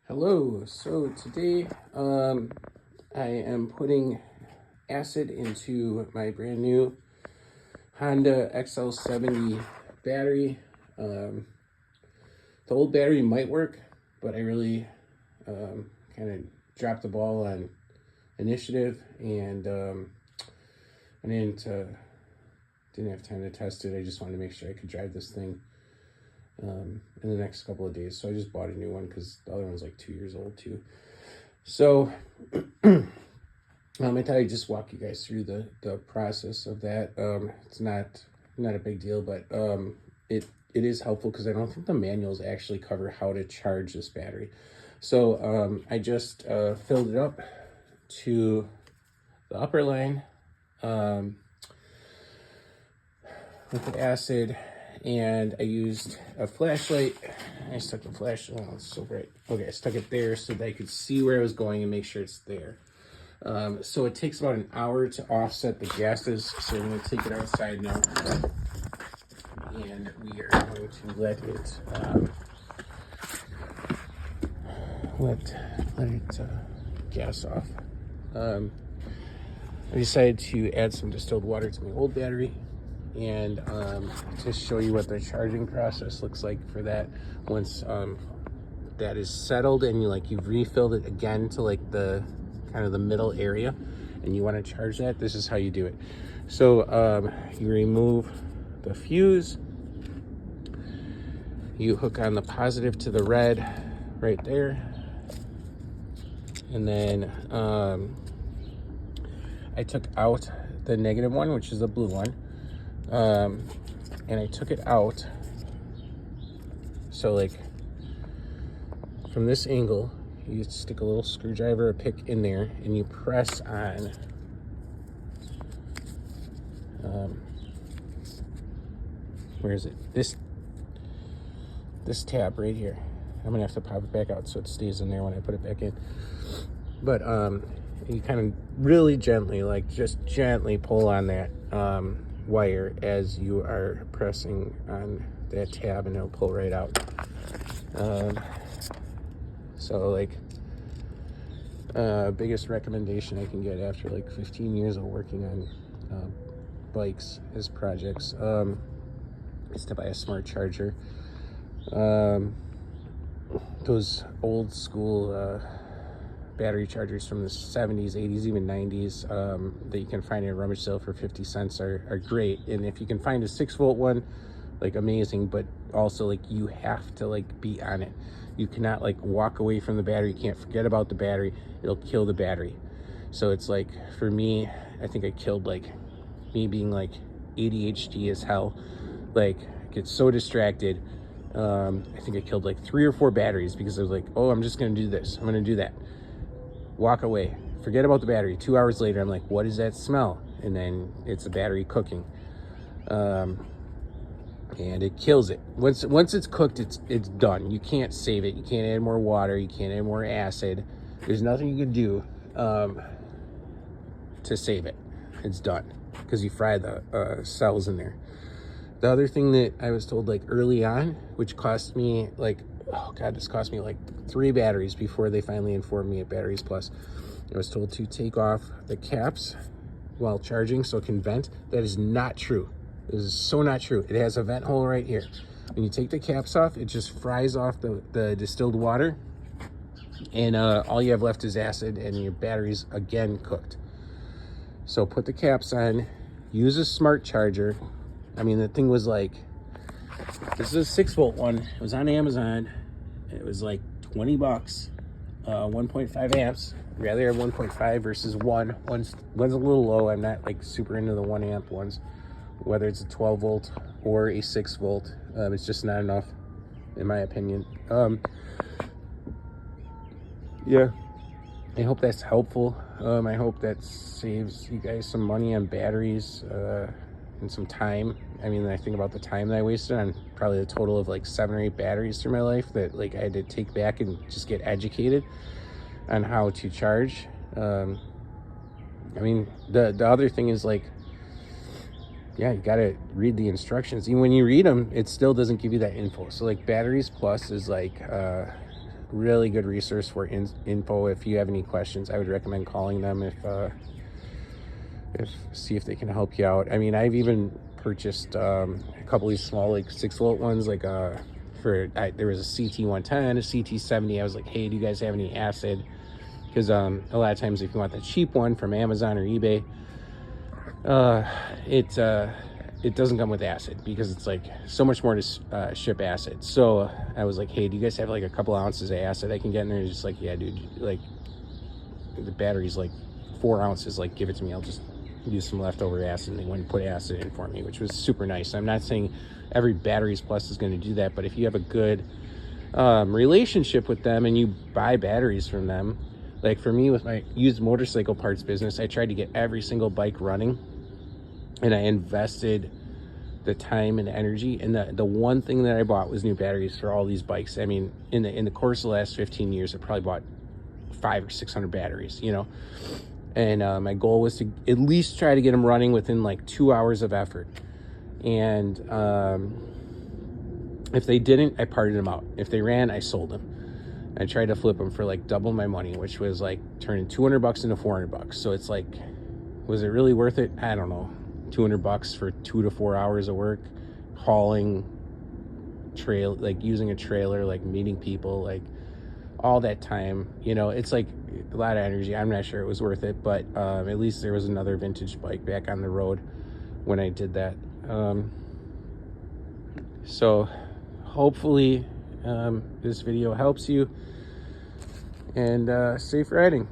Hello, so today I am putting acid into my brand new Honda XL70 battery. The old battery might work, but I really kind of dropped the ball on initiative, and I didn't have time to test it. I just wanted to make sure I could drive this thing in the next couple of days. So I just bought a new one because the other one's like 2 years old too. So I thought I'd just walk you guys through the process of that. It's not a big deal, but it is helpful because I don't think the manuals actually cover how to charge this battery. So I just filled it up to the upper line with the acid, and I used a flashlight. I stuck the flashlight, oh, it's so bright. Okay, I stuck it there so that I could see where I was going and make sure it's there. So it takes about an hour to offset the gases. So I'm gonna take it outside now. And we are going to let it gas off. I decided to add some distilled water to my old battery, and to show you what the charging process looks like for that. Once that is settled and you've refilled it again to like the kind of the middle area, and you want to charge that, this is how you do it. So you remove the fuse, you hook on the positive to the red right there, and then I took out the negative one, which is the blue one. And I took it out, so like from this angle, you stick a little screwdriver or pick in there, and you press on where is it? This tab right here. I'm gonna have to pop it back out so it stays in there when I put it back in. But you kind of really gently, just gently pull on that wire as you are pressing on that tab, and it'll pull right out. So biggest recommendation I can get after 15 years of working on bikes as projects is to buy a smart charger. Those old school battery chargers from the 70s, 80s, even 90s that you can find at a rummage sale for 50 cents are great. And if you can find a 6-volt one, amazing, but also you have to be on it. You cannot walk away from the battery. You can't forget about the battery. It'll kill the battery. So it's for me, I think I killed me being ADHD as hell. Get so distracted. I think I killed 3 or 4 batteries because I was oh, I'm just gonna do this, I'm gonna do that, walk away, forget about the battery. 2 hours later, I'm what is that smell? And then it's a battery cooking, and it kills it. Once it's cooked, it's done. You can't save it. You can't add more water. You can't add more acid. There's nothing you can do to save it. It's done because you fry the cells in there. The other thing that I was told early on, which cost me oh god, this cost me 3 batteries before they finally informed me at Batteries Plus. I was told to take off the caps while charging so it can vent. That is not true. This is so not true. It has a vent hole right here. When you take the caps off, it just fries off the distilled water, and all you have left is acid, and your battery's again cooked. So put the caps on, use a smart charger. I mean, the thing was this is a 6-volt one. It was on Amazon. It was 20 bucks, 1.5 amps. I'd rather have 1.5 versus 1. One's a little low. I'm not super into the 1 amp ones, whether it's a 12 volt or a 6 volt. It's just not enough, in my opinion. Yeah, I hope that's helpful. I hope that saves you guys some money on batteries and some time. I mean, I think about the time that I wasted on probably a total of 7 or 8 batteries through my life that I had to take back and just get educated on how to charge. I mean, the other thing is yeah, you gotta read the instructions. Even when you read them, it still doesn't give you that info. So Batteries Plus is really good resource for info. If you have any questions, I would recommend calling them if see if they can help you out. I mean, I've even purchased a couple of these small like 6-volt ones, like there was a CT110, a CT70. I was like, hey, do you guys have any acid? Because a lot of times if you want the cheap one from Amazon or eBay, it doesn't come with acid because it's like so much more to ship acid. So I was like, hey, do you guys have like a couple ounces of acid I can get in there? Just like, yeah, dude, like the battery's like 4 ounces, like give it to me, I'll just use some leftover acid. And they went and put acid in for me, which was super nice. I'm not saying every Batteries Plus is going to do that, but if you have a good relationship with them and you buy batteries from them, like for me with my used motorcycle parts business, I tried to get every single bike running, and I invested the time and energy, and the one thing that I bought was new batteries for all these bikes. I mean, in the course of the last 15 years, I probably bought 500 or 600 batteries, you know. And my goal was to at least try to get them running within like 2 hours of effort. And if they didn't, I parted them out. If they ran, I sold them. I tried to flip them for like double my money, which was like turning $200 into $400. So it's like, was it really worth it? I don't know. $200 for 2 to 4 hours of work, hauling, like using a trailer, like meeting people, like all that time, you know, it's like a lot of energy. I'm not sure it was worth it, but at least there was another vintage bike back on the road when I did that. So hopefully this video helps you, and safe riding.